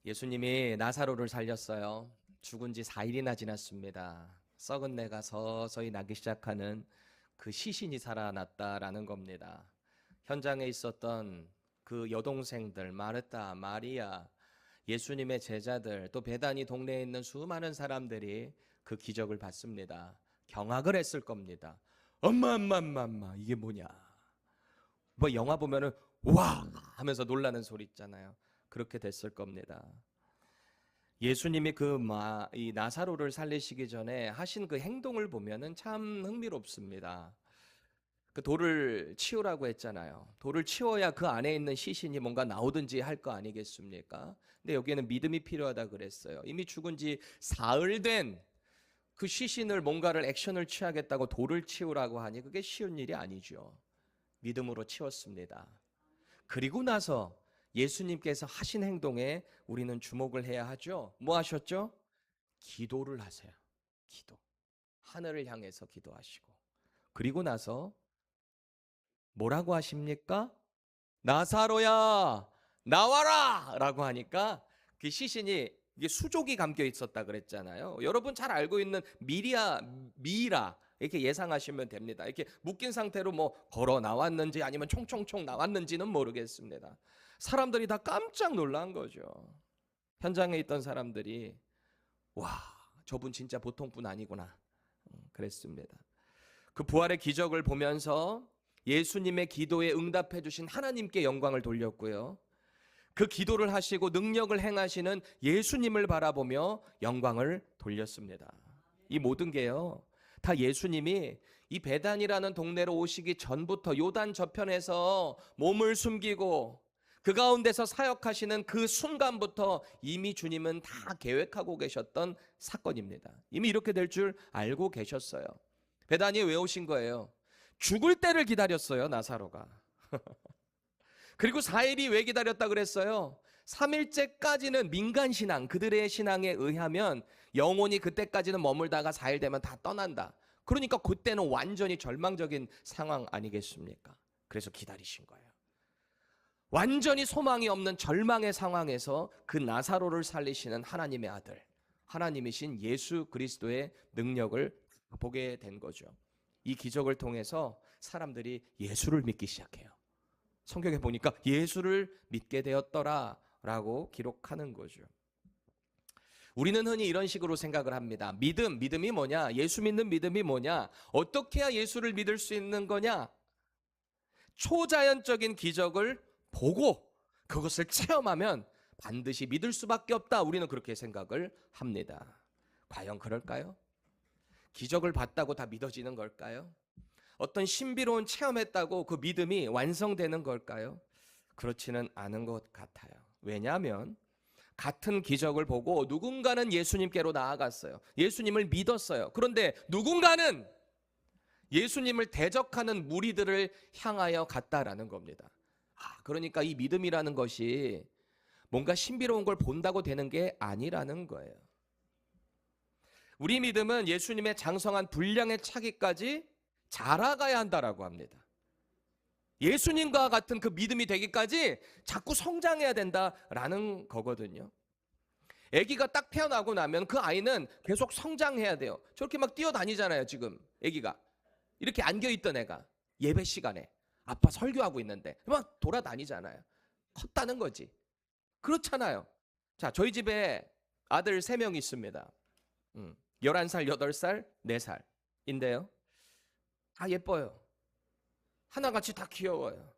예수님이 나사로를 살렸어요. 죽은 지 4일이나 지났습니다. 썩은 내가 서서히 나기 시작하는 그 시신이 살아났다라는 겁니다. 현장에 있었던 그 여동생들, 마르타, 마리아, 예수님의 제자들, 또 베다니 동네에 있는 수많은 사람들이 그 기적을 봤습니다. 경악을 했을 겁니다. 엄마, 이게 뭐냐? 뭐 영화 보면은 와 하면서 놀라는 소리 있잖아요. 그렇게 됐을 겁니다. 예수님이 이 나사로를 살리시기 전에 하신 그 행동을 보면은 참 흥미롭습니다. 그 돌을 치우라고 했잖아요. 돌을 치워야 그 안에 있는 시신이 뭔가 나오든지 할 거 아니겠습니까? 근데 여기에는 믿음이 필요하다 그랬어요. 이미 죽은 지 사흘 된 그 시신을 뭔가를 액션을 취하겠다고 돌을 치우라고 하니 그게 쉬운 일이 아니죠. 믿음으로 치웠습니다. 그리고 나서 예수님께서 하신 행동에 우리는 주목을 해야 하죠. 뭐 하셨죠? 기도를 하세요. 기도. 하늘을 향해서 기도하시고. 그리고 나서 뭐라고 하십니까? 나사로야, 나와라! 라고 하니까 그 시신이 이게 수족이 감겨 있었다 그랬잖아요. 여러분 잘 알고 있는 미이라 이렇게 예상하시면 됩니다. 이렇게 묶인 상태로 뭐 걸어 나왔는지 아니면 총총총 나왔는지는 모르겠습니다. 사람들이 다 깜짝 놀란 거죠. 현장에 있던 사람들이 와, 저분 진짜 보통 분 아니구나. 그랬습니다. 그 부활의 기적을 보면서 예수님의 기도에 응답해 주신 하나님께 영광을 돌렸고요. 그 기도를 하시고 능력을 행하시는 예수님을 바라보며 영광을 돌렸습니다. 이 모든 게요, 다 예수님이 이 베단이라는 동네로 오시기 전부터 요단 저편에서 몸을 숨기고 그 가운데서 사역하시는 그 순간부터 이미 주님은 다 계획하고 계셨던 사건입니다. 이미 이렇게 될 줄 알고 계셨어요. 베단이에 왜 오신 거예요? 죽을 때를 기다렸어요, 나사로가. 그리고 4일이 왜 기다렸다 그랬어요? 3일째까지는 민간 신앙, 그들의 신앙에 의하면 영혼이 그때까지는 머물다가 4일 되면 다 떠난다. 그러니까 그때는 완전히 절망적인 상황 아니겠습니까? 그래서 기다리신 거예요. 완전히 소망이 없는 절망의 상황에서 그 나사로를 살리시는 하나님의 아들, 하나님이신 예수 그리스도의 능력을 보게 된 거죠. 이 기적을 통해서 사람들이 예수를 믿기 시작해요. 성경에 보니까 예수를 믿게 되었더라라고 기록하는 거죠. 우리는 흔히 이런 식으로 생각을 합니다. 믿음이 뭐냐? 예수 믿는 믿음이 뭐냐? 어떻게 해야 예수를 믿을 수 있는 거냐? 초자연적인 기적을 보고 그것을 체험하면 반드시 믿을 수밖에 없다. 우리는 그렇게 생각을 합니다. 과연 그럴까요? 기적을 봤다고 다 믿어지는 걸까요? 어떤 신비로운 체험했다고 그 믿음이 완성되는 걸까요? 그렇지는 않은 것 같아요. 왜냐하면 같은 기적을 보고 누군가는 예수님께로 나아갔어요. 예수님을 믿었어요. 그런데 누군가는 예수님을 대적하는 무리들을 향하여 갔다라는 겁니다. 그러니까 이 믿음이라는 것이 뭔가 신비로운 걸 본다고 되는 게 아니라는 거예요. 우리 믿음은 예수님의 장성한 분량에 차기까지 자라가야 한다라고 합니다. 예수님과 같은 그 믿음이 되기까지 자꾸 성장해야 된다라는 거거든요. 아기가 딱 태어나고 나면 그 아이는 계속 성장해야 돼요. 저렇게 막 뛰어다니잖아요. 지금 아기가 이렇게 안겨있던 애가 예배 시간에 아빠 설교하고 있는데 막 돌아다니잖아요. 컸다는 거지. 그렇잖아요. 자, 저희 집에 아들 3명 있습니다. 11살, 8살, 4살인데요. 다 예뻐요. 하나같이 다 귀여워요.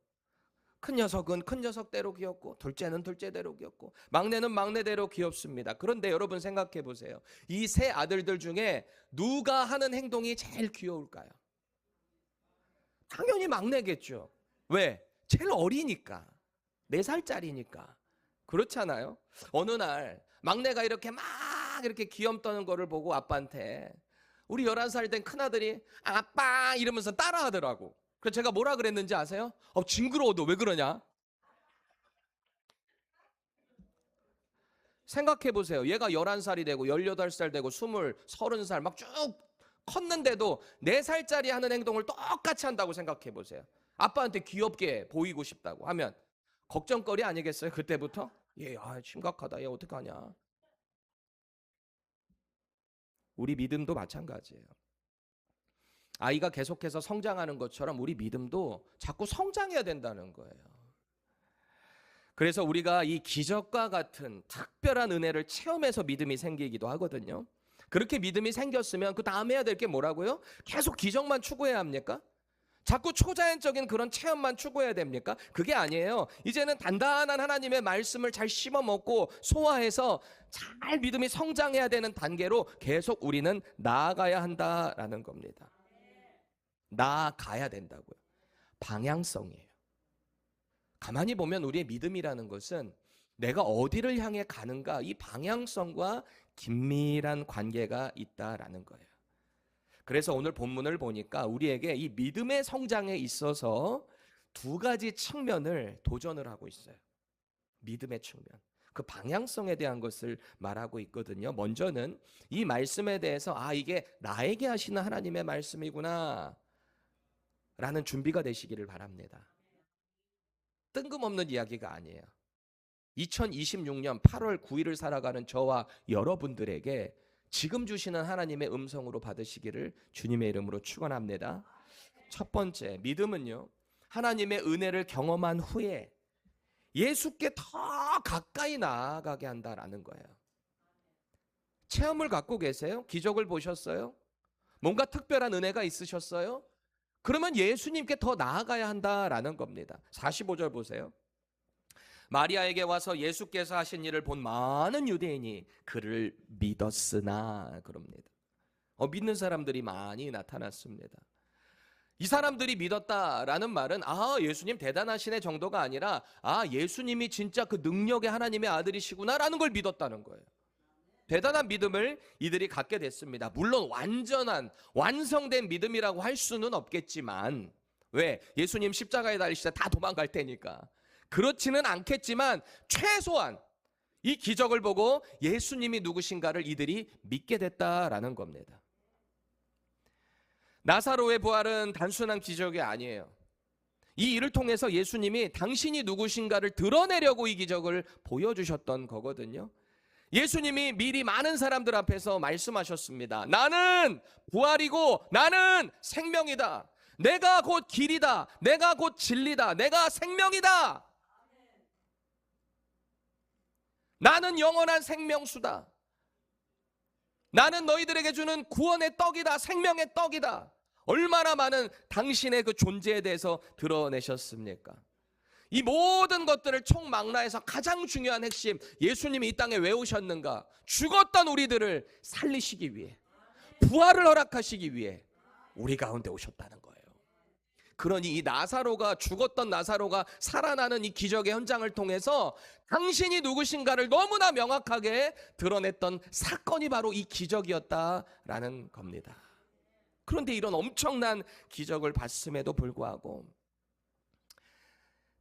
큰 녀석은 큰 녀석대로 귀엽고 둘째는 둘째대로 귀엽고 막내는 막내대로 귀엽습니다. 그런데 여러분 생각해 보세요. 이 세 아들들 중에 누가 하는 행동이 제일 귀여울까요? 당연히 막내겠죠. 왜? 제일 어리니까. 4살짜리니까. 그렇잖아요. 어느 날 막내가 이렇게 막 이렇게 귀염 떠는 거를 보고 아빠한테 우리 11살 된 큰아들이 아빠 이러면서 따라하더라고. 그래서 제가 뭐라 그랬는지 아세요? 징그러워. 너 왜 그러냐? 생각해 보세요. 얘가 11살이 되고 18살 되고 20, 30살 막 쭉 컸는데도 4살짜리 하는 행동을 똑같이 한다고 생각해 보세요. 아빠한테 귀엽게 보이고 싶다고 하면 걱정거리 아니겠어요? 그때부터? 얘 심각하다. 얘 어떡하냐. 우리 믿음도 마찬가지예요. 아이가 계속해서 성장하는 것처럼 우리 믿음도 자꾸 성장해야 된다는 거예요. 그래서 우리가 이 기적과 같은 특별한 은혜를 체험해서 믿음이 생기기도 하거든요. 그렇게 믿음이 생겼으면 그 다음 해야 될 게 뭐라고요? 계속 기적만 추구해야 합니까? 자꾸 초자연적인 그런 체험만 추구해야 됩니까? 그게 아니에요. 이제는 단단한 하나님의 말씀을 잘 씹어 먹고 소화해서 잘 믿음이 성장해야 되는 단계로 계속 우리는 나아가야 한다라는 겁니다. 나아가야 된다고요. 방향성이에요. 가만히 보면 우리의 믿음이라는 것은 내가 어디를 향해 가는가, 이 방향성과 긴밀한 관계가 있다라는 거예요. 그래서 오늘 본문을 보니까 우리에게 이 믿음의 성장에 있어서 두 가지 측면을 도전을 하고 있어요. 믿음의 측면. 그 방향성에 대한 것을 말하고 있거든요. 먼저는 이 말씀에 대해서 이게 나에게 하시는 하나님의 말씀이구나 라는 준비가 되시기를 바랍니다. 뜬금없는 이야기가 아니에요. 2026년 8월 9일을 살아가는 저와 여러분들에게 지금 주시는 하나님의 음성으로 받으시기를 주님의 이름으로 축원합니다. 첫 번째, 믿음은요, 하나님의 은혜를 경험한 후에 예수께 더 가까이 나아가게 한다라는 거예요. 체험을 갖고 계세요? 기적을 보셨어요? 뭔가 특별한 은혜가 있으셨어요? 그러면 예수님께 더 나아가야 한다라는 겁니다. 45절 보세요. 마리아에게 와서 예수께서 하신 일을 본 많은 유대인이 그를 믿었으나 그럽니다. 믿는 사람들이 많이 나타났습니다. 이 사람들이 믿었다라는 말은 예수님 대단하시네 정도가 아니라 예수님이 진짜 그 능력의 하나님의 아들이시구나라는 걸 믿었다는 거예요. 대단한 믿음을 이들이 갖게 됐습니다. 물론 완전한 완성된 믿음이라고 할 수는 없겠지만, 왜? 예수님 십자가에 달리실 때 다 도망갈 테니까. 그렇지는 않겠지만 최소한 이 기적을 보고 예수님이 누구신가를 이들이 믿게 됐다라는 겁니다. 나사로의 부활은 단순한 기적이 아니에요. 이 일을 통해서 예수님이 당신이 누구신가를 드러내려고 이 기적을 보여주셨던 거거든요. 예수님이 미리 많은 사람들 앞에서 말씀하셨습니다. 나는 부활이고 나는 생명이다. 내가 곧 길이다. 내가 곧 진리다. 내가 생명이다. 나는 영원한 생명수다. 나는 너희들에게 주는 구원의 떡이다. 생명의 떡이다. 얼마나 많은 당신의 그 존재에 대해서 드러내셨습니까? 이 모든 것들을 총망라해서 가장 중요한 핵심, 예수님이 이 땅에 왜 오셨는가? 죽었던 우리들을 살리시기 위해, 부활을 허락하시기 위해 우리 가운데 오셨다는 거예요. 그러니 이 나사로가, 죽었던 나사로가 살아나는 이 기적의 현장을 통해서 당신이 누구신가를 너무나 명확하게 드러냈던 사건이 바로 이 기적이었다라는 겁니다. 그런데 이런 엄청난 기적을 봤음에도 불구하고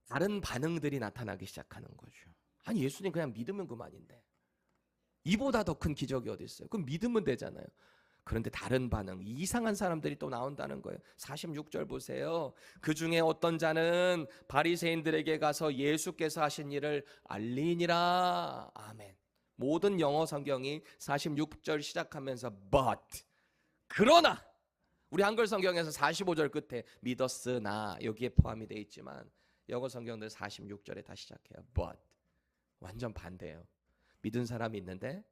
다른 반응들이 나타나기 시작하는 거죠. 아니, 예수님 그냥 믿으면 그만인데 이보다 더 큰 기적이 어디 있어요? 그럼 믿으면 되잖아요. 그런데 다른 반응, 이상한 사람들이 또 나온다는 거예요. 46절 보세요. 그 중에 어떤 자는 바리새인들에게 가서 예수께서 하신 일을 알리니라. 아멘. 모든 영어 성경이 46절 시작하면서 but, 그러나, 우리 한글 성경에서 45절 끝에 믿었으나 여기에 포함이 되어 있지만 영어 성경들 46절에 다 시작해요. but, 완전 반대예요. 믿은 사람이 있는데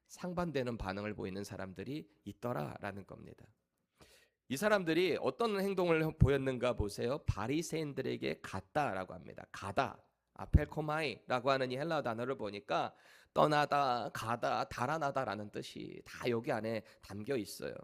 상반되는 반응을 보이는 사람들이 있더라라는 겁니다. 이 사람들이 어떤 행동을 보였는가 보세요. 바리새인들에게 갔다라고 합니다. 가다, 펠코마이라고 하는 이 헬라어 단어를 보니까 떠나다, 가다, 달아나다라는 뜻이 다 여기 안에 담겨 있어요.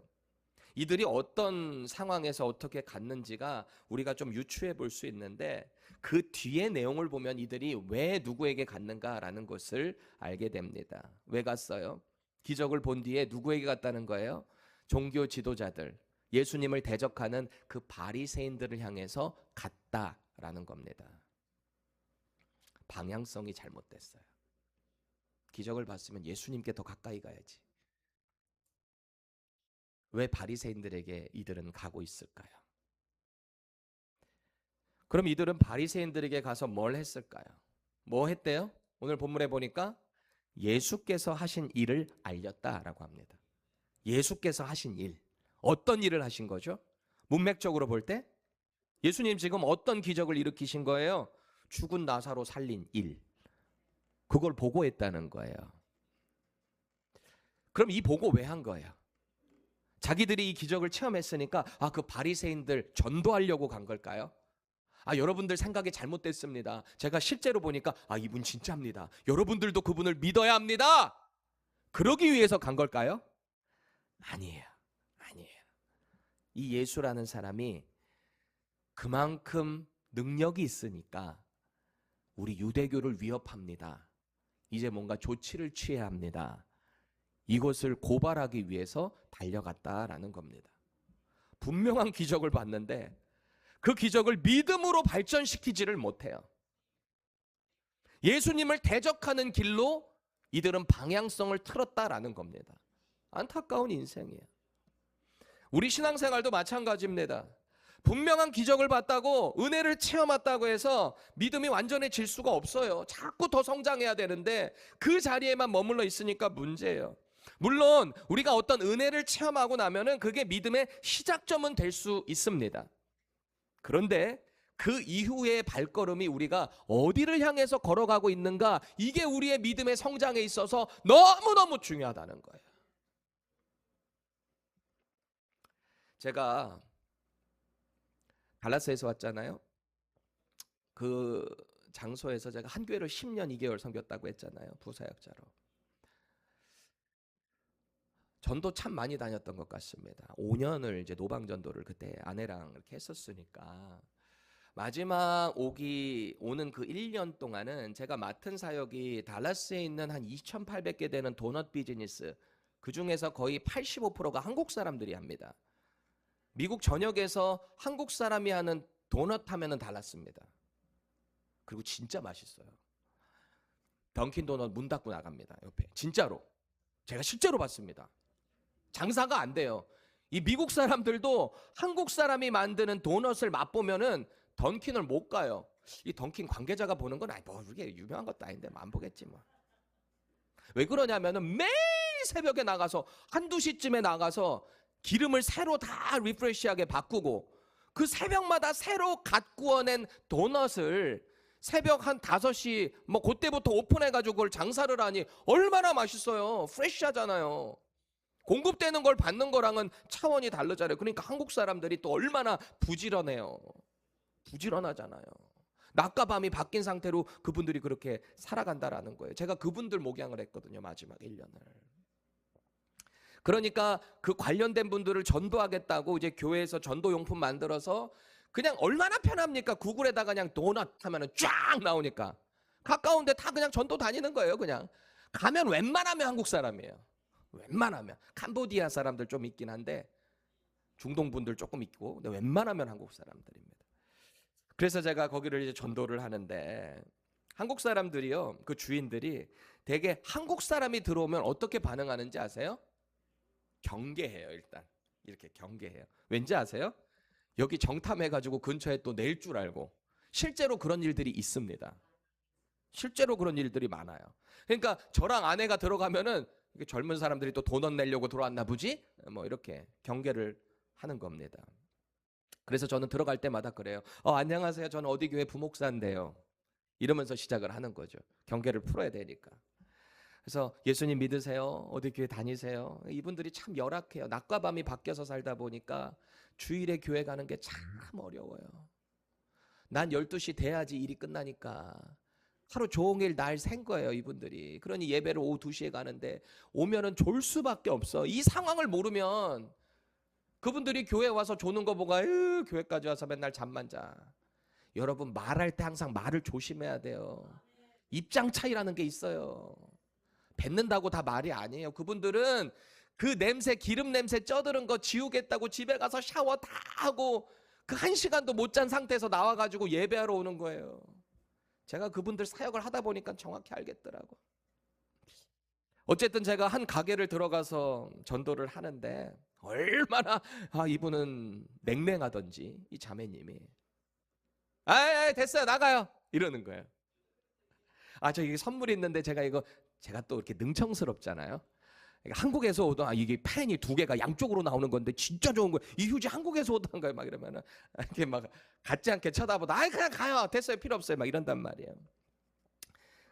이들이 어떤 상황에서 어떻게 갔는지가 우리가 좀 유추해 볼 수 있는데, 그 뒤의 내용을 보면 이들이 왜 누구에게 갔는가라는 것을 알게 됩니다. 왜 갔어요? 기적을 본 뒤에 누구에게 갔다는 거예요? 종교 지도자들, 예수님을 대적하는 그 바리새인들을 향해서 갔다라는 겁니다. 방향성이 잘못됐어요. 기적을 봤으면 예수님께 더 가까이 가야지. 왜 바리새인들에게 이들은 가고 있을까요? 그럼 이들은 바리새인들에게 가서 뭘 했을까요? 뭐 했대요? 오늘 본문에 보니까 예수께서 하신 일을 알렸다라고 합니다. 예수께서 하신 일. 어떤 일을 하신 거죠? 문맥적으로 볼 때 예수님 지금 어떤 기적을 일으키신 거예요? 죽은 나사로 살린 일. 그걸 보고했다는 거예요. 그럼 이 보고 왜 한 거예요? 자기들이 이 기적을 체험했으니까 그 바리새인들 전도하려고 간 걸까요? 여러분들 생각이 잘못됐습니다. 제가 실제로 보니까 이분 진짜입니다. 여러분들도 그분을 믿어야 합니다. 그러기 위해서 간 걸까요? 아니에요. 아니에요. 이 예수라는 사람이 그만큼 능력이 있으니까 우리 유대교를 위협합니다. 이제 뭔가 조치를 취해야 합니다. 이것을 고발하기 위해서 달려갔다라는 겁니다. 분명한 기적을 봤는데 그 기적을 믿음으로 발전시키지를 못해요. 예수님을 대적하는 길로 이들은 방향성을 틀었다라는 겁니다. 안타까운 인생이에요. 우리 신앙생활도 마찬가지입니다. 분명한 기적을 봤다고 은혜를 체험했다고 해서 믿음이 완전해질 수가 없어요. 자꾸 더 성장해야 되는데 그 자리에만 머물러 있으니까 문제예요. 물론 우리가 어떤 은혜를 체험하고 나면은 그게 믿음의 시작점은 될 수 있습니다. 그런데 그 이후의 발걸음이 우리가 어디를 향해서 걸어가고 있는가, 이게 우리의 믿음의 성장에 있어서 너무너무 중요하다는 거예요. 제가 달라스에서 왔잖아요. 그 장소에서 제가 한 교회를 10년 2개월 섬겼다고 했잖아요. 부사역자로. 전도 참 많이 다녔던 것 같습니다. 5년을 이제 노방전도를 그때 아내랑 이렇게 했었으니까 마지막 오는 그 1년 동안은 제가 맡은 사역이 달라스에 있는 한 2,800개 되는 도넛 비즈니스, 그 중에서 거의 85%가 한국 사람들이 합니다. 미국 전역에서 한국 사람이 하는 도넛 하면은 달랐습니다. 그리고 진짜 맛있어요. 던킨 도넛 문 닫고 나갑니다. 옆에. 진짜로. 제가 실제로 봤습니다. 장사가 안 돼요. 이 미국 사람들도 한국 사람이 만드는 도넛을 맛보면은 던킨을 못 가요. 이 던킨 관계자가 보는 건 뭐 이게 유명한 것도 아닌데 안 보겠지 뭐. 왜 그러냐면은 매일 새벽에 나가서 한두 시쯤에 나가서 기름을 새로 다 리프레시하게 바꾸고 그 새벽마다 새로 갓 구워낸 도넛을 새벽 한 5시 뭐 그때부터 오픈해가지고 그걸 장사를 하니 얼마나 맛있어요. 프레시하잖아요. 공급되는 걸 받는 거랑은 차원이 다르잖아요. 그러니까 한국 사람들이 또 얼마나 부지런해요. 부지런하잖아요. 낮과 밤이 바뀐 상태로 그분들이 그렇게 살아간다라는 거예요. 제가 그분들 목양을 했거든요. 마지막 1년을. 그러니까 그 관련된 분들을 전도하겠다고 이제 교회에서 전도용품 만들어서 그냥 얼마나 편합니까? 구글에다가 그냥 도넛 하면은 쫙 나오니까 가까운데 다 그냥 전도 다니는 거예요. 그냥 가면 웬만하면 한국 사람이에요. 웬만하면 캄보디아 사람들 좀 있긴 한데 중동 분들 조금 있고, 근데 웬만하면 한국 사람들입니다. 그래서 제가 거기를 이제 전도를 하는데 한국 사람들이요, 그 주인들이 되게 한국 사람이 들어오면 어떻게 반응하는지 아세요? 경계해요. 일단 이렇게 경계해요. 왠지 아세요? 여기 정탐해가지고 근처에 또 낼 줄 알고. 실제로 그런 일들이 있습니다. 실제로 그런 일들이 많아요. 그러니까 저랑 아내가 들어가면은 젊은 사람들이 또 도넛 내려고 들어왔나 보지? 뭐 이렇게 경계를 하는 겁니다. 그래서 저는 들어갈 때마다 그래요. 안녕하세요. 저는 어디 교회 부목사인데요. 이러면서 시작을 하는 거죠. 경계를 풀어야 되니까. 그래서 예수님 믿으세요? 어디 교회 다니세요? 이분들이 참 열악해요. 낮과 밤이 바뀌어서 살다 보니까 주일에 교회 가는 게 참 어려워요. 난 12시 돼야지 일이 끝나니까 하루 종일 날 샌 거예요, 이분들이. 그러니 예배를 오후 2시에 가는데 오면은 졸 수밖에 없어. 이 상황을 모르면 그분들이 교회 와서 조는 거 보고 교회까지 와서 맨날 잠만 자. 여러분, 말할 때 항상 말을 조심해야 돼요. 입장 차이라는 게 있어요. 뱉는다고 다 말이 아니에요. 그분들은 그 냄새, 기름 냄새 쪄드는 거 지우겠다고 집에 가서 샤워 다 하고 그 1시간도 못 잔 상태에서 나와가지고 예배하러 오는 거예요. 제가 그분들 사역을 하다 보니까 정확히 알겠더라고. 어쨌든 제가 한 가게를 들어가서 전도를 하는데 얼마나 이분은 맹맹하던지 이 자매님이 됐어요, 나가요, 이러는 거예요. 저 이게 선물이 있는데 제가 또 이렇게 능청스럽잖아요. 그러니까 한국에서 오던 이게 펜이 두 개가 양쪽으로 나오는 건데 진짜 좋은 거예요. 이 휴지 한국에서 오던 거예요. 막 이러면은 이렇게 막 같지 않게 쳐다보다 그냥 가요. 됐어요. 필요 없어요. 막 이런단 말이에요.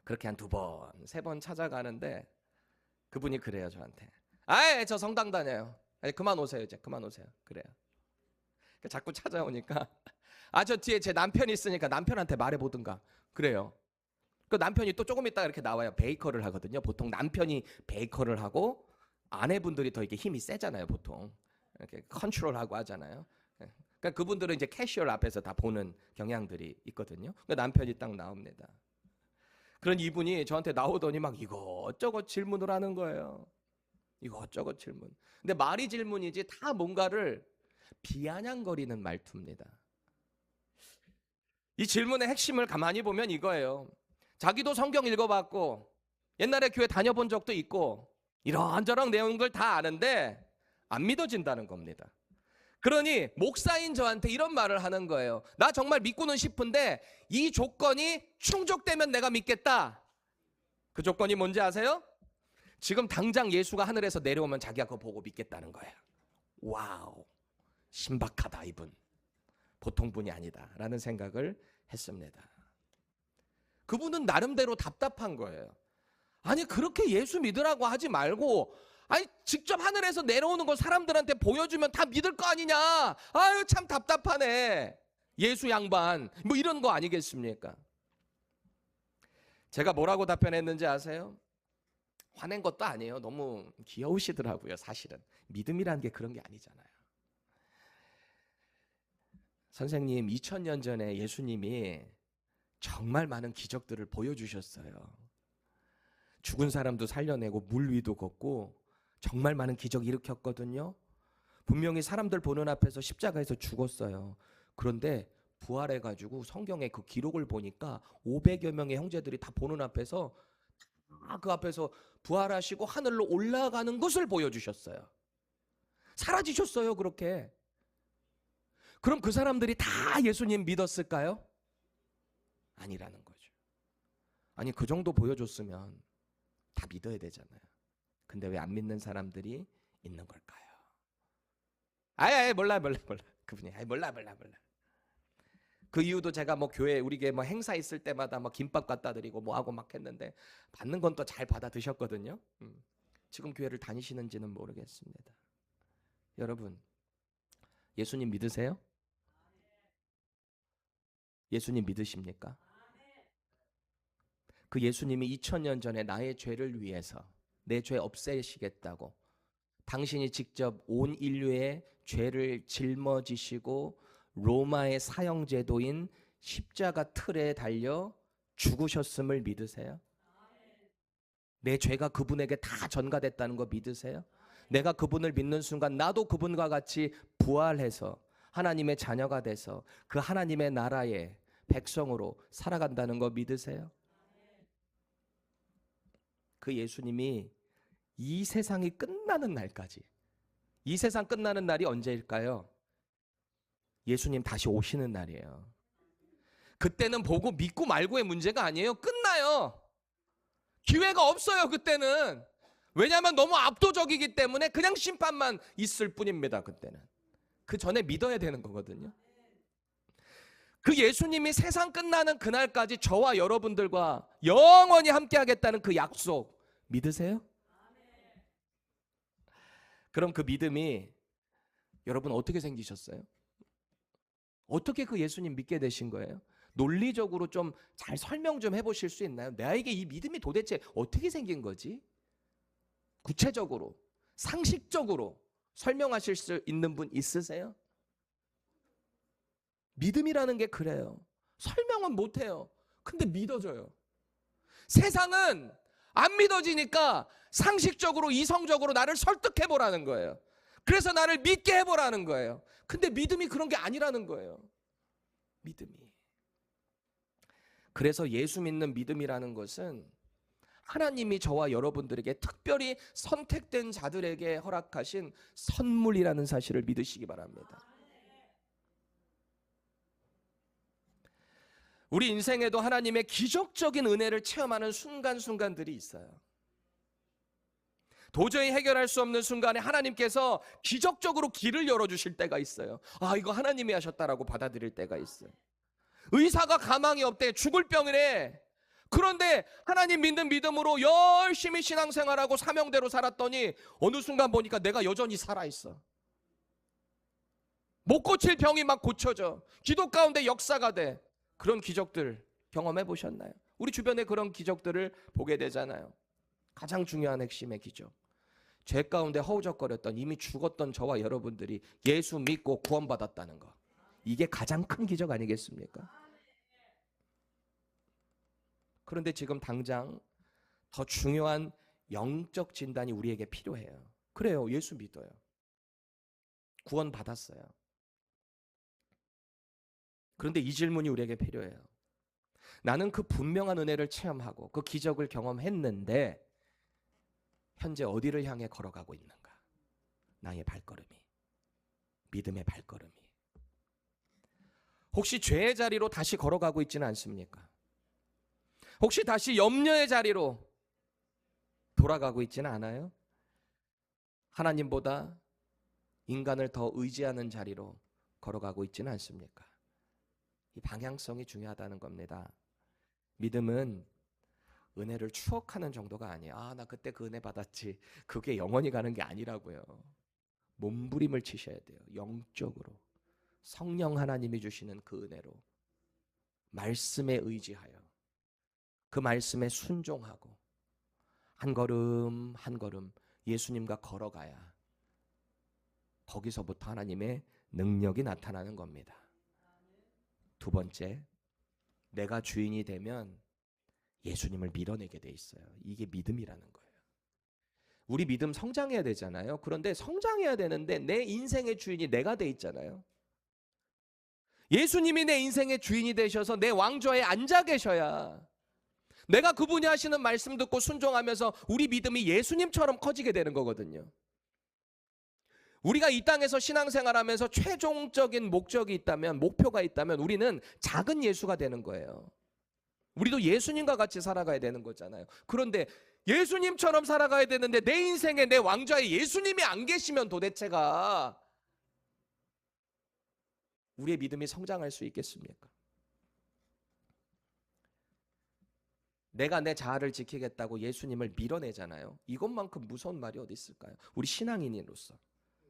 그렇게 한 2번, 3번 찾아가는데 그분이 그래요, 저한테. 저 성당 다녀요. 그만 오세요, 이제. 그만 오세요. 그래요. 자꾸 찾아오니까 저 뒤에 제 남편이 있으니까 남편한테 말해보든가. 그래요. 그 남편이 또 조금 있다가 이렇게 나와요. 베이커를 하거든요. 보통 남편이 베이커를 하고 아내분들이 더 이렇게 힘이 세잖아요. 보통 이렇게 컨트롤하고 하잖아요. 그러니까 그분들은 이제 캐시얼 앞에서 다 보는 경향들이 있거든요. 그러니까 남편이 딱 나옵니다. 그런 이분이 저한테 나오더니 막 이것저것 질문을 하는 거예요. 이것저것 질문. 근데 말이 질문이지 다 뭔가를 비아냥거리는 말투입니다. 이 질문의 핵심을 가만히 보면 이거예요. 자기도 성경 읽어봤고 옛날에 교회 다녀본 적도 있고 이런저런 내용들 다 아는데 안 믿어진다는 겁니다. 그러니 목사인 저한테 이런 말을 하는 거예요. 나 정말 믿고는 싶은데 이 조건이 충족되면 내가 믿겠다. 그 조건이 뭔지 아세요? 지금 당장 예수가 하늘에서 내려오면 자기가 그거 보고 믿겠다는 거예요. 와우, 신박하다 이분. 보통 분이 아니다 라는 생각을 했습니다. 그분은 나름대로 답답한 거예요. 아니 그렇게 예수 믿으라고 하지 말고 직접 하늘에서 내려오는 걸 사람들한테 보여주면 다 믿을 거 아니냐. 참 답답하네. 예수 양반. 뭐 이런 거 아니겠습니까? 제가 뭐라고 답변했는지 아세요? 화낸 것도 아니에요. 너무 귀여우시더라고요. 사실은 믿음이라는 게 그런 게 아니잖아요. 선생님, 2000년 전에 예수님이 정말 많은 기적들을 보여주셨어요. 죽은 사람도 살려내고 물 위도 걷고 정말 많은 기적 일으켰거든요. 분명히 사람들 보는 앞에서 십자가에서 죽었어요. 그런데 부활해가지고 성경에 그 기록을 보니까 500여 명의 형제들이 다 보는 앞에서 다 그 앞에서 부활하시고 하늘로 올라가는 것을 보여주셨어요. 사라지셨어요, 그렇게. 그럼 그 사람들이 다 예수님 믿었을까요? 아니라는 거죠. 아니 그 정도 보여줬으면 다 믿어야 되잖아요. 근데 왜 안 믿는 사람들이 있는 걸까요? 몰라. 그분이 몰라. 그 이유도 제가 뭐 교회 우리 교회 뭐 행사 있을 때마다 뭐 김밥 갖다 드리고 뭐 하고 막 했는데 받는 건 또 잘 받아 드셨거든요. 지금 교회를 다니시는지는 모르겠습니다. 여러분, 예수님 믿으세요? 예수님 믿으십니까? 그 예수님이 2000년 전에 나의 죄를 위해서 내 죄 없애시겠다고 당신이 직접 온 인류의 죄를 짊어지시고 로마의 사형제도인 십자가 틀에 달려 죽으셨음을 믿으세요? 내 죄가 그분에게 다 전가됐다는 거 믿으세요? 내가 그분을 믿는 순간 나도 그분과 같이 부활해서 하나님의 자녀가 돼서 그 하나님의 나라의 백성으로 살아간다는 거 믿으세요? 그 예수님이 이 세상이 끝나는 날까지, 이 세상 끝나는 날이 언제일까요? 예수님 다시 오시는 날이에요. 그때는 보고 믿고 말고의 문제가 아니에요. 끝나요. 기회가 없어요, 그때는. 왜냐하면 너무 압도적이기 때문에 그냥 심판만 있을 뿐입니다, 그때는. 그 전에 믿어야 되는 거거든요. 그 예수님이 세상 끝나는 그날까지 저와 여러분들과 영원히 함께 하겠다는 그 약속 믿으세요? 그럼 그 믿음이 여러분 어떻게 생기셨어요? 어떻게 그 예수님 믿게 되신 거예요? 논리적으로 좀 잘 설명 좀 해보실 수 있나요? 나에게 이 믿음이 도대체 어떻게 생긴 거지? 구체적으로, 상식적으로 설명하실 수 있는 분 있으세요? 믿음이라는 게 그래요. 설명은 못해요. 근데 믿어져요. 세상은 안 믿어지니까 상식적으로, 이성적으로 나를 설득해보라는 거예요. 그래서 나를 믿게 해보라는 거예요. 근데 믿음이 그런 게 아니라는 거예요. 믿음이. 그래서 예수 믿는 믿음이라는 것은 하나님이 저와 여러분들에게 특별히 선택된 자들에게 허락하신 선물이라는 사실을 믿으시기 바랍니다. 우리 인생에도 하나님의 기적적인 은혜를 체험하는 순간순간들이 있어요. 도저히 해결할 수 없는 순간에 하나님께서 기적적으로 길을 열어주실 때가 있어요. 아, 이거 하나님이 하셨다라고 받아들일 때가 있어요. 의사가 가망이 없대. 죽을 병이래. 그런데 하나님 믿는 믿음으로 열심히 신앙생활하고 사명대로 살았더니 어느 순간 보니까 내가 여전히 살아있어. 못 고칠 병이 막 고쳐져. 기도 가운데 역사가 돼. 그런 기적들 경험해 보셨나요? 우리 주변에 그런 기적들을 보게 되잖아요. 가장 중요한 핵심의 기적. 죄 가운데 허우적거렸던 이미 죽었던 저와 여러분들이 예수 믿고 구원받았다는 거. 이게 가장 큰 기적 아니겠습니까? 그런데 지금 당장 더 중요한 영적 진단이 우리에게 필요해요. 그래요. 예수 믿어요. 구원받았어요. 그런데 이 질문이 우리에게 필요해요. 나는 그 분명한 은혜를 체험하고 그 기적을 경험했는데 현재 어디를 향해 걸어가고 있는가? 나의 발걸음이, 믿음의 발걸음이. 혹시 죄의 자리로 다시 걸어가고 있지는 않습니까? 혹시 다시 염려의 자리로 돌아가고 있지는 않아요? 하나님보다 인간을 더 의지하는 자리로 걸어가고 있지는 않습니까? 이 방향성이 중요하다는 겁니다. 믿음은 은혜를 추억하는 정도가 아니에요. 아, 나 그때 그 은혜 받았지. 그게 영원히 가는 게 아니라고요. 몸부림을 치셔야 돼요. 영적으로. 성령 하나님이 주시는 그 은혜로. 말씀에 의지하여. 그 말씀에 순종하고. 한 걸음 한 걸음 예수님과 걸어가야 거기서부터 하나님의 능력이 나타나는 겁니다. 두 번째, 내가 주인이 되면 예수님을 밀어내게 돼 있어요. 이게 믿음이라는 거예요. 우리 믿음 성장해야 되잖아요. 그런데 성장해야 되는데 내 인생의 주인이 내가 돼 있잖아요. 예수님이 내 인생의 주인이 되셔서 내 왕좌에 앉아 계셔야 내가 그분이 하시는 말씀 듣고 순종하면서 우리 믿음이 예수님처럼 커지게 되는 거거든요. 우리가 이 땅에서 신앙생활하면서 최종적인 목적이 있다면, 목표가 있다면 우리는 작은 예수가 되는 거예요. 우리도 예수님과 같이 살아가야 되는 거잖아요. 그런데 예수님처럼 살아가야 되는데 내 인생에 내 왕좌에 예수님이 안 계시면 도대체가 우리의 믿음이 성장할 수 있겠습니까? 내가 내 자아를 지키겠다고 예수님을 밀어내잖아요. 이것만큼 무서운 말이 어디 있을까요? 우리 신앙인으로서,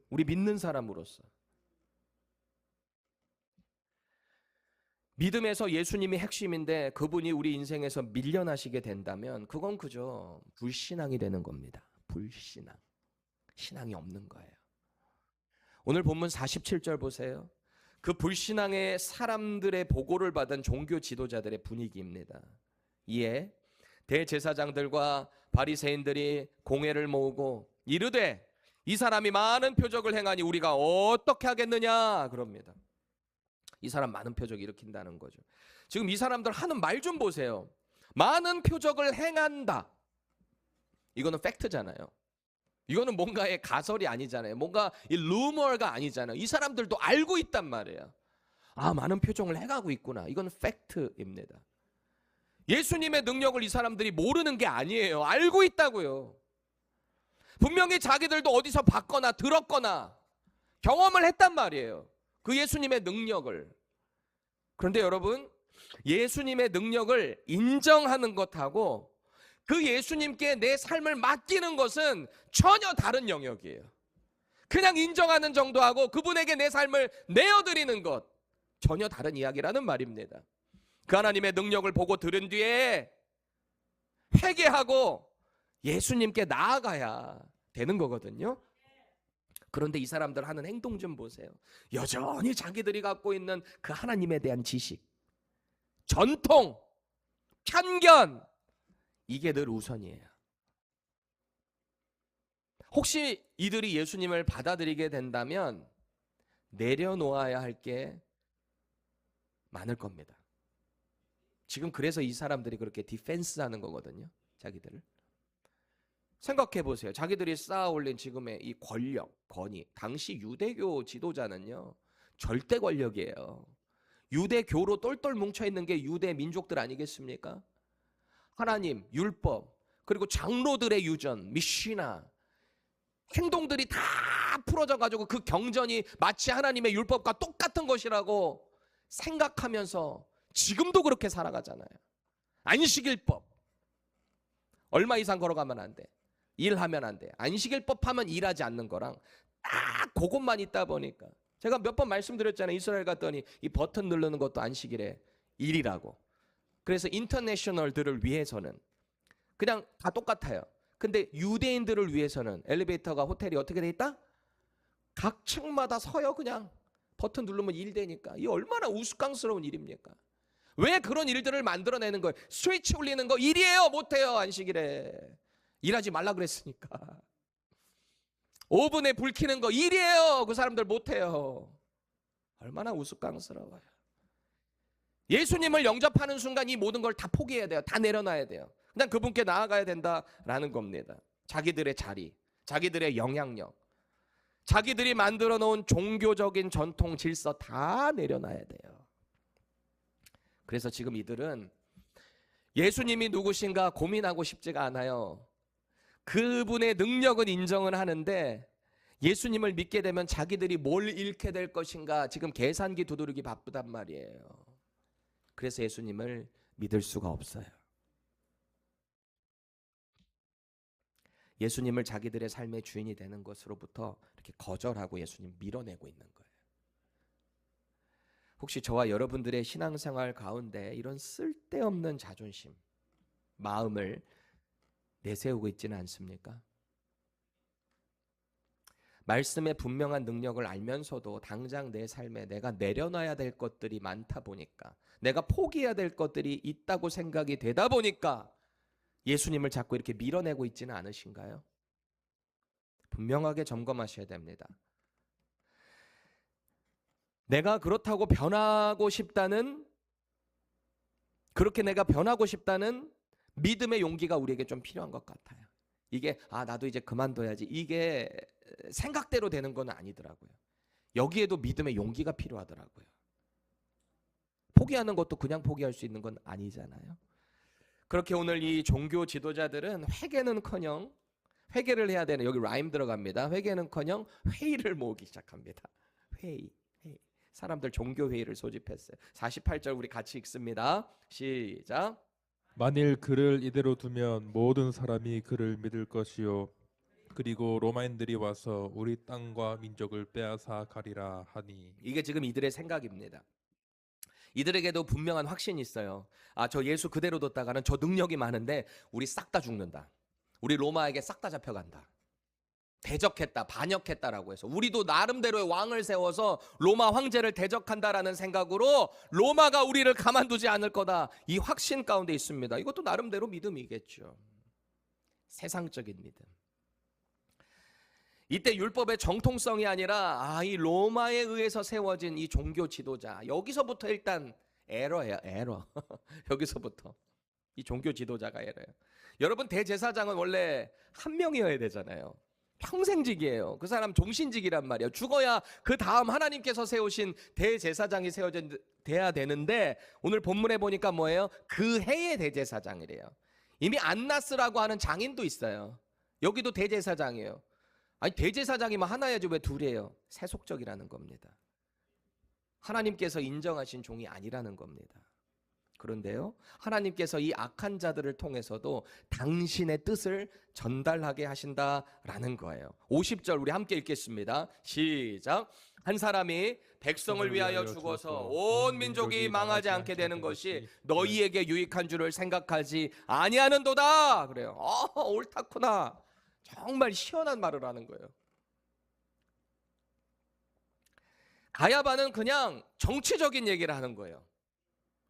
우리 믿는 사람으로서. 믿음에서 예수님이 핵심인데 그분이 우리 인생에서 밀려나시게 된다면 그건 그저 불신앙이 되는 겁니다. 불신앙. 신앙이 없는 거예요. 오늘 본문 47절 보세요. 그 불신앙의 사람들의 보고를 받은 종교 지도자들의 분위기입니다. 이에 대제사장들과 바리새인들이 공회를 모으고 이르되 이 사람이 많은 표적을 행하니 우리가 어떻게 하겠느냐 그럽니다. 이 사람 많은 표적 일으킨다는 거죠. 지금 이 사람들 하는 말 좀 보세요. 많은 표적을 행한다. 이거는 팩트잖아요. 이거는 뭔가의 가설이 아니잖아요. 뭔가 이 루머가 아니잖아요. 이 사람들도 알고 있단 말이에요. 아, 많은 표적을 행하고 있구나. 이건 팩트입니다. 예수님의 능력을 이 사람들이 모르는 게 아니에요. 알고 있다고요. 분명히 자기들도 어디서 봤거나 들었거나 경험을 했단 말이에요. 그 예수님의 능력을. 그런데 여러분, 예수님의 능력을 인정하는 것하고 그 예수님께 내 삶을 맡기는 것은 전혀 다른 영역이에요. 그냥 인정하는 정도하고 그분에게 내 삶을 내어드리는 것, 전혀 다른 이야기라는 말입니다. 그 하나님의 능력을 보고 들은 뒤에 회개하고 예수님께 나아가야 되는 거거든요. 그런데 이 사람들 하는 행동 좀 보세요. 여전히 자기들이 갖고 있는 그 하나님에 대한 지식, 전통, 편견, 이게 늘 우선이에요. 혹시 이들이 예수님을 받아들이게 된다면 내려놓아야 할 게 많을 겁니다. 지금 그래서 이 사람들이 그렇게 디펜스하는 거거든요. 자기들을. 생각해 보세요. 자기들이 쌓아 올린 지금의 이 권력, 권위. 당시 유대교 지도자는요, 절대 권력이에요. 유대교로 똘똘 뭉쳐있는 게 유대 민족들 아니겠습니까? 하나님, 율법, 그리고 장로들의 유전, 미시나, 행동들이 다 풀어져가지고 그 경전이 마치 하나님의 율법과 똑같은 것이라고 생각하면서 지금도 그렇게 살아가잖아요. 안식일법, 얼마 이상 걸어가면 안 돼. 일하면 안 돼. 안식일법 하면 일하지 않는 거랑 딱 그것만 있다 보니까, 제가 몇 번 말씀드렸잖아요. 이스라엘 갔더니 이 버튼 누르는 것도 안식일에 일이라고. 그래서 인터내셔널들을 위해서는 그냥 다 똑같아요. 근데 유대인들을 위해서는 엘리베이터가, 호텔이 어떻게 돼 있다? 각 층마다 서요. 그냥 버튼 누르면 일 되니까. 이 얼마나 우스꽝스러운 일입니까? 왜 그런 일들을 만들어내는 거예요? 스위치 올리는 거 일이에요? 못해요. 안식일에 일하지 말라 그랬으니까. 오븐에 불 켜는 거 일이에요. 그 사람들 못해요. 얼마나 우스꽝스러워요. 예수님을 영접하는 순간 이 모든 걸 다 포기해야 돼요. 다 내려놔야 돼요. 그냥 그분께 나아가야 된다라는 겁니다. 자기들의 자리, 자기들의 영향력, 자기들이 만들어 놓은 종교적인 전통 질서 다 내려놔야 돼요. 그래서 지금 이들은 예수님이 누구신가 고민하고 싶지가 않아요. 그분의 능력은 인정을 하는데 예수님을 믿게 되면 자기들이 뭘 잃게 될 것인가 지금 계산기 두드리기 바쁘단 말이에요. 그래서 예수님을 믿을 수가 없어요. 예수님을 자기들의 삶의 주인이 되는 것으로부터 이렇게 거절하고 예수님 밀어내고 있는 거예요. 혹시 저와 여러분들의 신앙생활 가운데 이런 쓸데없는 자존심, 마음을 내세우고 있지는 않습니까? 말씀의 분명한 능력을 알면서도 당장 내 삶에 내가 내려놔야 될 것들이 많다 보니까, 내가 포기해야 될 것들이 있다고 생각이 되다 보니까 예수님을 자꾸 이렇게 밀어내고 있지는 않으신가요? 분명하게 점검하셔야 됩니다. 내가 그렇다고 변하고 싶다는, 그렇게 내가 변하고 싶다는 믿음의 용기가 우리에게 좀 필요한 것 같아요. 이게 나도 이제 그만둬야지, 이게 생각대로 되는 건 아니더라고요. 여기에도 믿음의 용기가 필요하더라고요. 포기하는 것도 그냥 포기할 수 있는 건 아니잖아요. 그렇게 오늘 이 종교 지도자들은 회개는커녕, 회개를 해야 되는, 여기 라임 들어갑니다. 회개는커녕 회의를 모으기 시작합니다. 회의. 사람들 종교 회의를 소집했어요. 48절 우리 같이 읽습니다. 시작. 만일 그를 이대로 두면 모든 사람이 그를 믿을 것이요 그리고 로마인들이 와서 우리 땅과 민족을 빼앗아 가리라 하니. 이게 지금 이들의 생각입니다. 이들에게도 분명한 확신이 있어요. 저 예수 그대로 뒀다가는 저 능력이 많은데 우리 싹 다 죽는다. 우리 로마에게 싹 다 잡혀간다. 대적했다, 반역했다라고 해서 우리도 나름대로의 왕을 세워서 로마 황제를 대적한다라는 생각으로 로마가 우리를 가만두지 않을 거다, 이 확신 가운데 있습니다. 이것도 나름대로 믿음이겠죠. 세상적인 믿음. 이때 율법의 정통성이 아니라 이 로마에 의해서 세워진 이 종교 지도자, 여기서부터 일단 에러예요. 에러. 여기서부터 이 종교 지도자가 에러예요. 여러분, 대제사장은 원래 한 명이어야 되잖아요. 평생직이에요. 그 사람 종신직이란 말이에요. 죽어야 그 다음 하나님께서 세우신 대제사장이 세워져야 되는데, 오늘 본문에 보니까 뭐예요? 그 해의 대제사장이래요. 이미 안나스라고 하는 장인도 있어요. 여기도 대제사장이에요. 아니, 대제사장이면 하나야지 왜 둘이에요? 세속적이라는 겁니다. 하나님께서 인정하신 종이 아니라는 겁니다. 그런데요, 하나님께서 이 악한 자들을 통해서도 당신의 뜻을 전달하게 하신다라는 거예요. 50절 우리 함께 읽겠습니다. 시작. 한 사람이 백성을 위하여 죽어서 온 민족이 망하지 않게 되는 것이 너희에게 유익한 줄을 생각하지 아니하는도다. 그래요. 옳다구나. 정말 시원한 말을 하는 거예요. 가야바는 그냥 정치적인 얘기를 하는 거예요.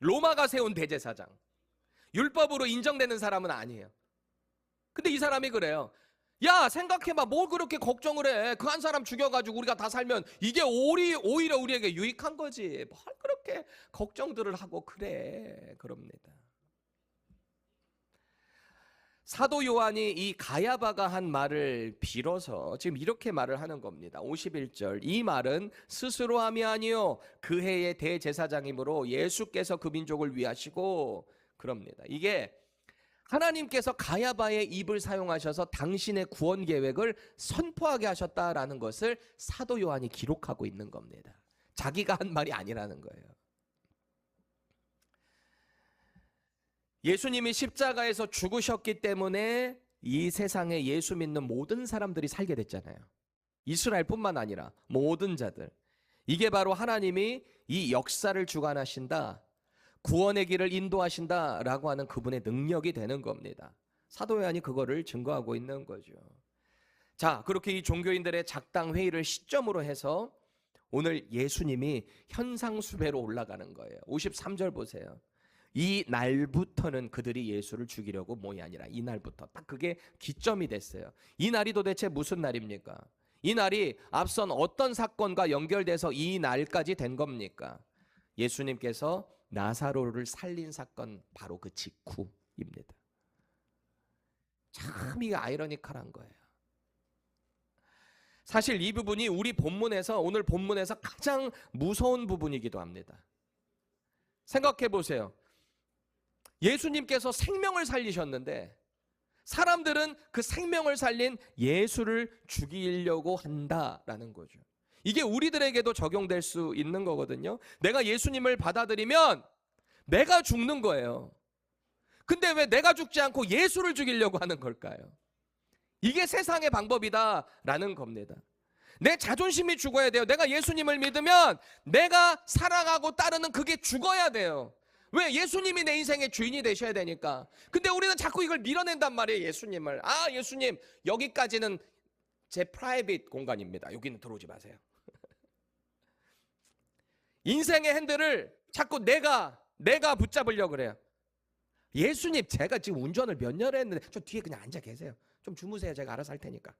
로마가 세운 대제사장, 율법으로 인정되는 사람은 아니에요. 근데 이 사람이 그래요. 야, 생각해봐. 뭘 그렇게 걱정을 해. 그 한 사람 죽여가지고 우리가 다 살면 이게 오히려 우리에게 유익한 거지. 뭘 그렇게 걱정들을 하고 그래. 그럽니다. 사도 요한이 이 가야바가 한 말을 빌어서 지금 이렇게 말을 하는 겁니다. 51절, 이 말은 스스로 함이 아니요 그 해의 대제사장이므로 예수께서 그 민족을 위하시고 그럽니다. 이게 하나님께서 가야바의 입을 사용하셔서 당신의 구원 계획을 선포하게 하셨다라는 것을 사도 요한이 기록하고 있는 겁니다. 자기가 한 말이 아니라는 거예요. 예수님이 십자가에서 죽으셨기 때문에 이 세상에 예수 믿는 모든 사람들이 살게 됐잖아요. 이스라엘뿐만 아니라 모든 자들. 이게 바로 하나님이 이 역사를 주관하신다, 구원의 길을 인도하신다라고 하는 그분의 능력이 되는 겁니다. 사도 요한이 그거를 증거하고 있는 거죠. 자, 그렇게 이 종교인들의 작당 회의를 시점으로 해서 오늘 예수님이 현상수배로 올라가는 거예요. 53절 보세요. 이 날부터는 그들이 예수를 죽이려고 모이 아니라 이 날부터 딱 그게 기점이 됐어요. 이 날이 도대체 무슨 날입니까? 이 날이 앞선 어떤 사건과 연결돼서 이 날까지 된 겁니까? 예수님께서 나사로를 살린 사건 바로 그 직후입니다. 참 이게 아이러니컬한 거예요. 사실 이 부분이 우리 본문에서 오늘 본문에서 가장 무서운 부분이기도 합니다. 생각해 보세요. 예수님께서 생명을 살리셨는데 사람들은 그 생명을 살린 예수를 죽이려고 한다라는 거죠. 이게 우리들에게도 적용될 수 있는 거거든요. 내가 예수님을 받아들이면 내가 죽는 거예요. 근데 왜 내가 죽지 않고 예수를 죽이려고 하는 걸까요? 이게 세상의 방법이다라는 겁니다. 내 자존심이 죽어야 돼요. 내가 예수님을 믿으면 내가 사랑하고 따르는 그게 죽어야 돼요. 왜? 예수님이 내 인생의 주인이 되셔야 되니까. 근데 우리는 자꾸 이걸 밀어낸단 말이에요. 예수님을. 아, 예수님 여기까지는 제 프라이빗 공간입니다. 여기는 들어오지 마세요. 인생의 핸들을 자꾸 내가 붙잡으려고 그래요. 예수님, 제가 지금 운전을 몇 년 했는데 저 뒤에 그냥 앉아 계세요. 좀 주무세요. 제가 알아서 할 테니까.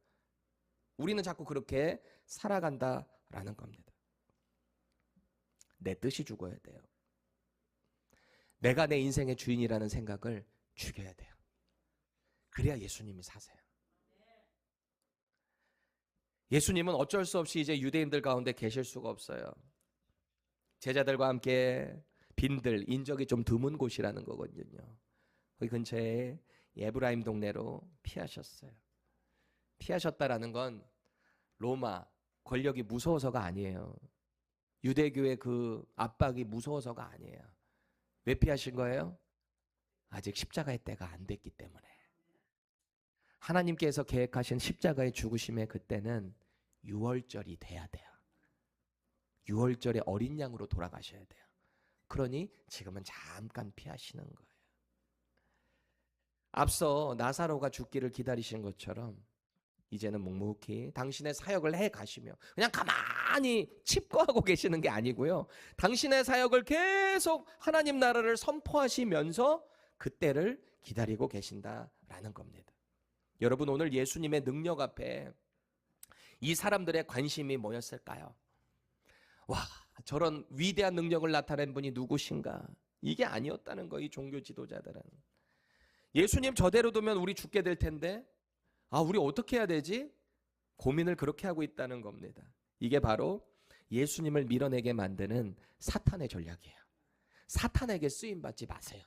우리는 자꾸 그렇게 살아간다라는 겁니다. 내 뜻이 죽어야 돼요. 내가 내 인생의 주인이라는 생각을 죽여야 돼요. 그래야 예수님이 사세요. 예수님은 어쩔 수 없이 이제 유대인들 가운데 계실 수가 없어요. 제자들과 함께 빈들, 인적이 좀 드문 곳이라는 거거든요. 거기 근처에 에브라임 동네로 피하셨어요. 피하셨다라는 건 로마 권력이 무서워서가 아니에요. 유대교의 그 압박이 무서워서가 아니에요. 왜 피하신 거예요? 아직 십자가의 때가 안 됐기 때문에. 하나님께서 계획하신 십자가의 죽으심의 그때는 6월절이 돼야 돼요. 6월절에 어린 양으로 돌아가셔야 돼요. 그러니 지금은 잠깐 피하시는 거예요. 앞서 나사로가 죽기를 기다리신 것처럼 이제는 묵묵히 당신의 사역을 해 가시며 그냥 가만히 칩거하고 계시는 게 아니고요. 당신의 사역을 계속 하나님 나라를 선포하시면서 그때를 기다리고 계신다라는 겁니다. 여러분, 오늘 예수님의 능력 앞에 이 사람들의 관심이 뭐였을까요? 와, 저런 위대한 능력을 나타낸 분이 누구신가? 이게 아니었다는 거, 이 종교 지도자들은. 예수님 저대로 두면 우리 죽게 될 텐데, 아, 우리 어떻게 해야 되지? 고민을 그렇게 하고 있다는 겁니다. 이게 바로 예수님을 밀어내게 만드는 사탄의 전략이에요. 사탄에게 쓰임받지 마세요.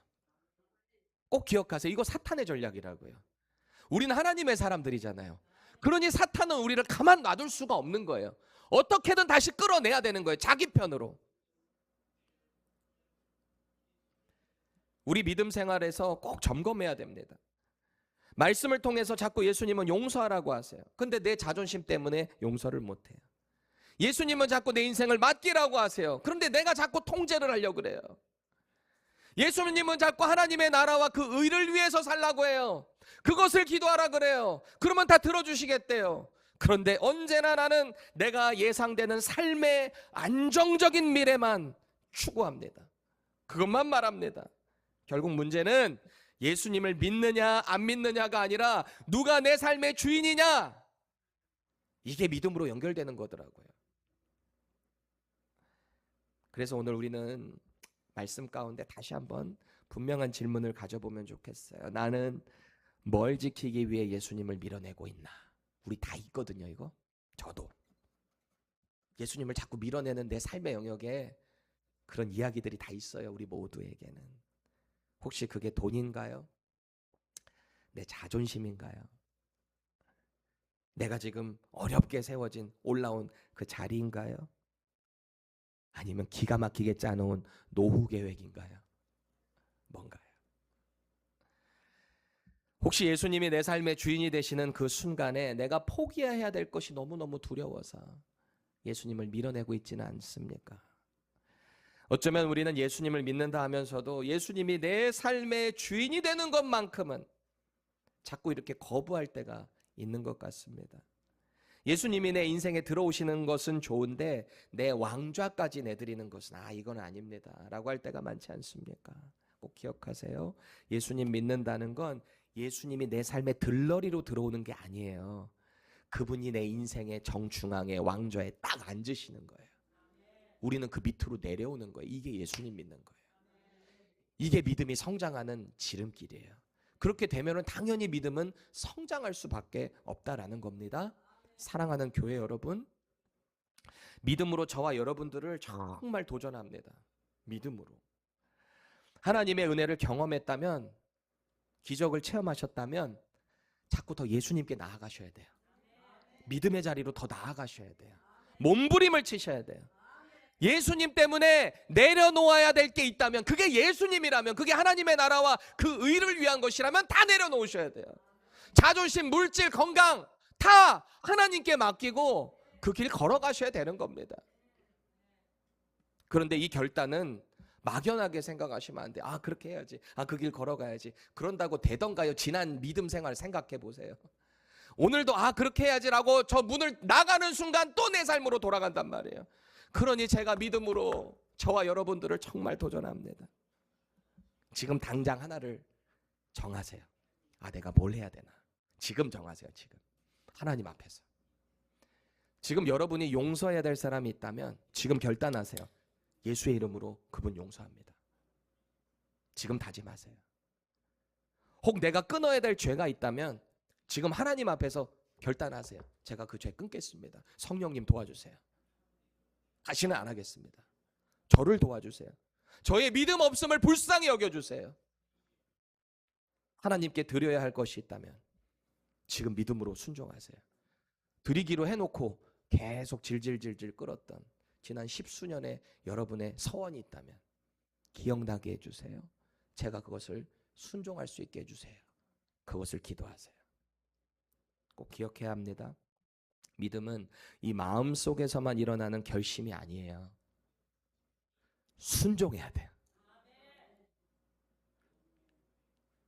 꼭 기억하세요. 이거 사탄의 전략이라고요. 우리는 하나님의 사람들이잖아요. 그러니 사탄은 우리를 가만 놔둘 수가 없는 거예요. 어떻게든 다시 끌어내야 되는 거예요. 자기 편으로. 우리 믿음 생활에서 꼭 점검해야 됩니다. 말씀을 통해서 자꾸 예수님은 용서하라고 하세요. 근데 내 자존심 때문에 용서를 못해요. 예수님은 자꾸 내 인생을 맡기라고 하세요. 그런데 내가 자꾸 통제를 하려고 그래요. 예수님은 자꾸 하나님의 나라와 그 의를 위해서 살라고 해요. 그것을 기도하라 그래요. 그러면 다 들어주시겠대요. 그런데 언제나 나는 내가 예상되는 삶의 안정적인 미래만 추구합니다. 그것만 말합니다. 결국 문제는 예수님을 믿느냐 안 믿느냐가 아니라 누가 내 삶의 주인이냐, 이게 믿음으로 연결되는 거더라고요. 그래서 오늘 우리는 말씀 가운데 다시 한번 분명한 질문을 가져보면 좋겠어요. 나는 뭘 지키기 위해 예수님을 밀어내고 있나? 우리 다 있거든요, 이거. 저도. 예수님을 자꾸 밀어내는 내 삶의 영역에 그런 이야기들이 다 있어요, 우리 모두에게는. 혹시 그게 돈인가요? 내 자존심인가요? 내가 지금 어렵게 세워진 올라온 그 자리인가요? 아니면 기가 막히게 짜놓은 노후 계획인가요? 뭔가요? 혹시 예수님이 내 삶의 주인이 되시는 그 순간에 내가 포기해야 될 것이 너무너무 두려워서 예수님을 밀어내고 있지는 않습니까? 어쩌면 우리는 예수님을 믿는다 하면서도 예수님이 내 삶의 주인이 되는 것만큼은 자꾸 이렇게 거부할 때가 있는 것 같습니다. 예수님이 내 인생에 들어오시는 것은 좋은데 내 왕좌까지 내드리는 것은 이건 아닙니다 라고 할 때가 많지 않습니까? 꼭 기억하세요. 예수님 믿는다는 건 예수님이 내 삶의 들러리로 들어오는 게 아니에요. 그분이 내 인생의 정중앙에 왕좌에 딱 앉으시는 거예요. 우리는 그 밑으로 내려오는 거예요. 이게 예수님 믿는 거예요. 이게 믿음이 성장하는 지름길이에요. 그렇게 되면은 당연히 믿음은 성장할 수밖에 없다라는 겁니다. 사랑하는 교회 여러분, 믿음으로 저와 여러분들을 정말 도전합니다. 믿음으로. 하나님의 은혜를 경험했다면, 기적을 체험하셨다면 자꾸 더 예수님께 나아가셔야 돼요. 믿음의 자리로 더 나아가셔야 돼요. 몸부림을 치셔야 돼요. 예수님 때문에 내려놓아야 될 게 있다면, 그게 예수님이라면, 그게 하나님의 나라와 그 의를 위한 것이라면 다 내려놓으셔야 돼요. 자존심, 물질, 건강 다 하나님께 맡기고 그 길 걸어가셔야 되는 겁니다. 그런데 이 결단은 막연하게 생각하시면 안 돼. 그렇게 해야지. 그 길 걸어가야지. 그런다고 되던가요? 지난 믿음 생활 생각해 보세요. 오늘도 그렇게 해야지라고 저 문을 나가는 순간 또 내 삶으로 돌아간단 말이에요. 그러니 제가 믿음으로 저와 여러분들을 정말 도전합니다. 지금 당장 하나를 정하세요. 내가 뭘 해야 되나? 지금 정하세요. 지금 하나님 앞에서. 지금 여러분이 용서해야 될 사람이 있다면 지금 결단하세요. 예수의 이름으로 그분 용서합니다. 지금 다짐하세요. 혹 내가 끊어야 될 죄가 있다면 지금 하나님 앞에서 결단하세요. 제가 그 죄 끊겠습니다. 성령님 도와주세요. 다시는 안 하겠습니다. 저를 도와주세요. 저의 믿음 없음을 불쌍히 여겨주세요. 하나님께 드려야 할 것이 있다면 지금 믿음으로 순종하세요. 드리기로 해놓고 계속 질질질질 끌었던 지난 10수년의 여러분의 서원이 있다면 기억나게 해주세요. 제가 그것을 순종할 수 있게 해주세요. 그것을 기도하세요. 꼭 기억해야 합니다. 믿음은 이 마음 속에서만 일어나는 결심이 아니에요. 순종해야 돼요.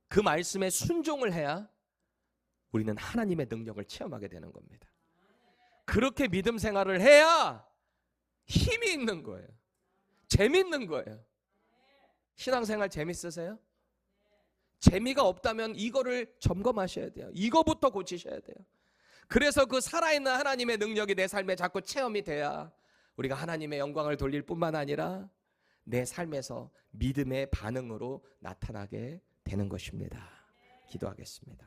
그 말씀에 순종을 해야 우리는 하나님의 능력을 체험하게 되는 겁니다. 그렇게 믿음 생활을 해야 힘이 있는 거예요. 재밌는 거예요. 신앙생활 재밌으세요? 재미가 없다면 이거를 점검하셔야 돼요. 이거부터 고치셔야 돼요. 그래서 그 살아있는 하나님의 능력이 내 삶에 자꾸 체험이 돼야 우리가 하나님의 영광을 돌릴 뿐만 아니라 내 삶에서 믿음의 반응으로 나타나게 되는 것입니다. 기도하겠습니다.